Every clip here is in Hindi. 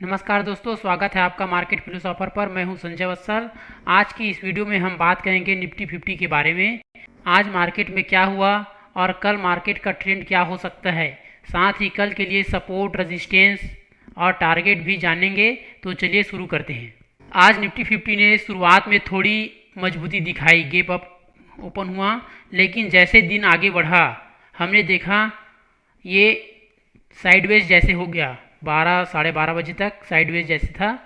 नमस्कार दोस्तों, स्वागत है आपका मार्केट फिलोसॉफर पर। मैं हूं संजय वत्सल। आज की इस वीडियो में हम बात करेंगे निफ्टी 50 के बारे में। आज मार्केट में क्या हुआ और कल मार्केट का ट्रेंड क्या हो सकता है, साथ ही कल के लिए सपोर्ट, रेजिस्टेंस और टारगेट भी जानेंगे। तो चलिए शुरू करते हैं। आज निफ्टी 50 ने शुरुआत में थोड़ी मजबूती दिखाई, गैप अप ओपन हुआ, लेकिन जैसे दिन आगे बढ़ा हमने देखा ये साइडवेज जैसे हो गया। 12 साढ़े 12 बजे तक साइडवेज जैसे था।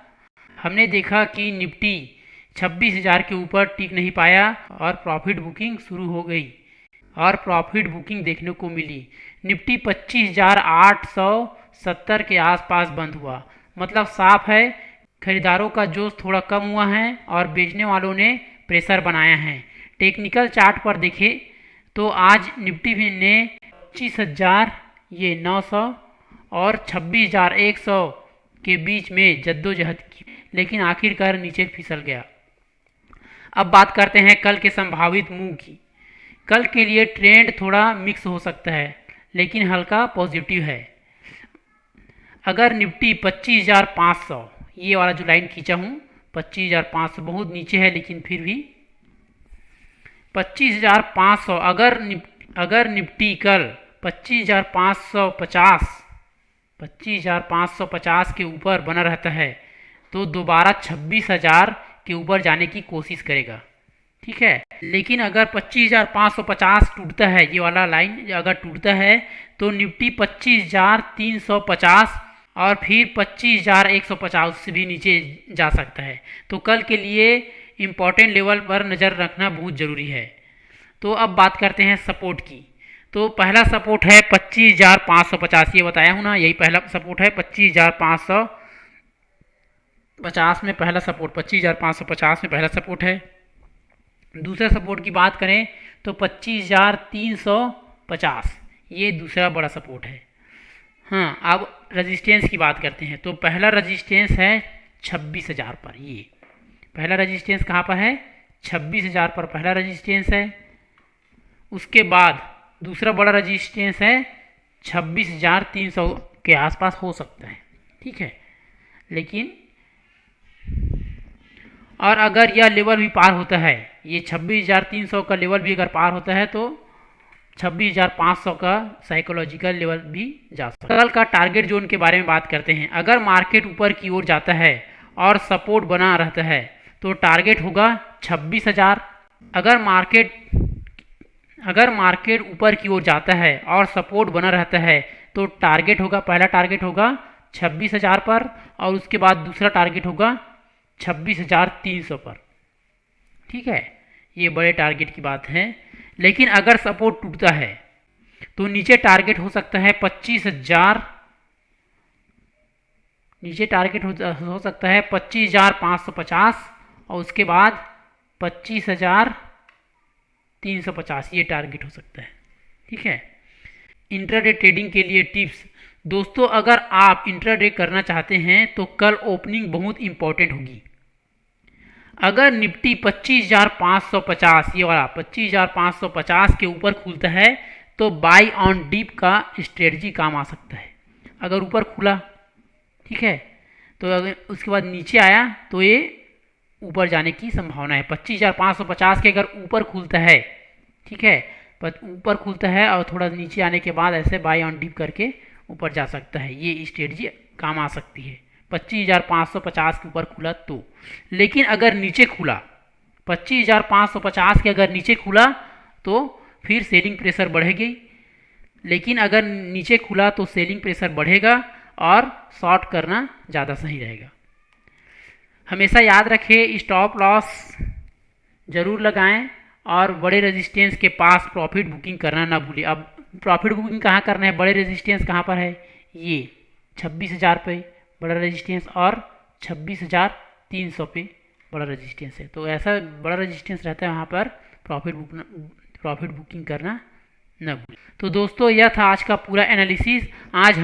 हमने देखा कि निफ्टी 26,000 के ऊपर टिक नहीं पाया और प्रॉफिट बुकिंग शुरू हो गई और प्रॉफिट बुकिंग देखने को मिली। निफ्टी 25,870 के आसपास बंद हुआ। मतलब साफ है, खरीदारों का जोश थोड़ा कम हुआ है और बेचने वालों ने प्रेशर बनाया है। टेक्निकल चार्ट पर देखें तो आज निफ्टी भी ने 25,900 और 26,100 के बीच में जद्दोजहद की, लेकिन आखिरकार नीचे फिसल गया। अब बात करते हैं कल के संभावित मूव की। कल के लिए ट्रेंड थोड़ा मिक्स हो सकता है, लेकिन हल्का पॉजिटिव है। अगर निफ्टी 25,500, ये वाला जो लाइन खींचा हूँ 25,500 बहुत नीचे है, लेकिन फिर भी 25,500 अगर निफ्टी कल 25,550 के ऊपर बना रहता है तो दोबारा 26,000 के ऊपर जाने की कोशिश करेगा। ठीक है, लेकिन अगर 25,550 टूटता है, ये वाला लाइन अगर टूटता है तो निफ्टी 25,350 और फिर 25,150 से भी नीचे जा सकता है। तो कल के लिए इम्पोर्टेंट लेवल पर नज़र रखना बहुत ज़रूरी है। तो अब बात करते हैं सपोर्ट की। तो पहला सपोर्ट है 25,550, ये बताया हूँ ना, यही पहला सपोर्ट है। 25,550 में पहला सपोर्ट, 25,550 में पहला सपोर्ट है। दूसरा सपोर्ट की बात करें तो 25,350, ये दूसरा बड़ा सपोर्ट है। हाँ, अब रेजिस्टेंस की बात करते हैं। तो पहला रेजिस्टेंस है 26,000 पर। ये पहला रेजिस्टेंस कहाँ पर है? 26,000 पर पहला रेजिस्टेंस है। उसके बाद दूसरा बड़ा रेजिस्टेंस है 26,300 के आसपास हो सकता है। ठीक है, लेकिन और अगर यह लेवल भी पार होता है, ये 26,300 का लेवल भी अगर पार होता है तो 26,500 का साइकोलॉजिकल लेवल भी जा सकता है। कल का टारगेट जोन के बारे में बात करते हैं। अगर मार्केट ऊपर की ओर जाता है और सपोर्ट बना रहता है तो टारगेट होगा 26,000। अगर मार्केट ऊपर की ओर जाता है और सपोर्ट बना रहता है तो टारगेट होगा, पहला टारगेट होगा 26,000 पर और उसके बाद दूसरा टारगेट होगा 26,300 पर। ठीक है, ये बड़े टारगेट की बात है। लेकिन अगर सपोर्ट टूटता है तो नीचे टारगेट हो सकता है 25,000, नीचे टारगेट हो सकता है 25,550 और उसके बाद 25,350, ये टारगेट हो सकता है। ठीक है, इंट्राडे ट्रेडिंग के लिए टिप्स। दोस्तों, अगर आप इंट्राडे करना चाहते हैं तो कल ओपनिंग बहुत इंपॉर्टेंट होगी। अगर निफ्टी 25,550, ये वाला 25,550 के ऊपर खुलता है तो बाई ऑन डिप का स्ट्रेटजी काम आ सकता है। अगर ऊपर खुला, ठीक है, तो अगर उसके बाद नीचे आया तो ये ऊपर जाने की संभावना है। 25,550 के अगर ऊपर खुलता है, ठीक है, ऊपर खुलता है और थोड़ा नीचे आने के बाद ऐसे बाय ऑन डिप करके ऊपर जा सकता है। ये स्ट्रेटजी काम आ सकती है 25,550 के ऊपर खुला तो। लेकिन अगर नीचे खुला 25,550 के अगर नीचे खुला तो फिर सेलिंग प्रेशर बढ़ेगी। लेकिन अगर नीचे खुला तो सेलिंग प्रेशर बढ़ेगा और शॉर्ट करना ज़्यादा सही रहेगा। हमेशा याद रखें, स्टॉप लॉस ज़रूर लगाएं और बड़े रेजिस्टेंस के पास प्रॉफिट बुकिंग करना ना भूलें। अब प्रॉफिट बुकिंग कहाँ करना है? बड़े रेजिस्टेंस कहाँ पर है? ये 26,000 पे बड़ा रेजिस्टेंस और 26,300 पे बड़ा रेजिस्टेंस है। तो ऐसा बड़ा रेजिस्टेंस रहता है, वहाँ पर प्रॉफिट बुकिंग करना न भूलें। तो दोस्तों, यह था आज का पूरा एनालिसिस। आज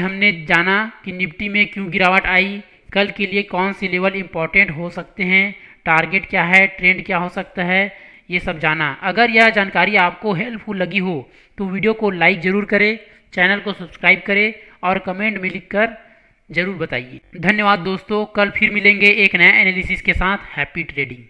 हमने जाना कि निफ्टी में क्यों गिरावट आई, कल के लिए कौन से लेवल इंपॉर्टेंट हो सकते हैं, टारगेट क्या है, ट्रेंड क्या हो सकता है, ये सब जाना। अगर यह जानकारी आपको हेल्पफुल लगी हो तो वीडियो को लाइक ज़रूर करें, चैनल को सब्सक्राइब करें और कमेंट में लिखकर ज़रूर बताइए। धन्यवाद दोस्तों, कल फिर मिलेंगे एक नया एनालिसिस के साथ। Happy trading.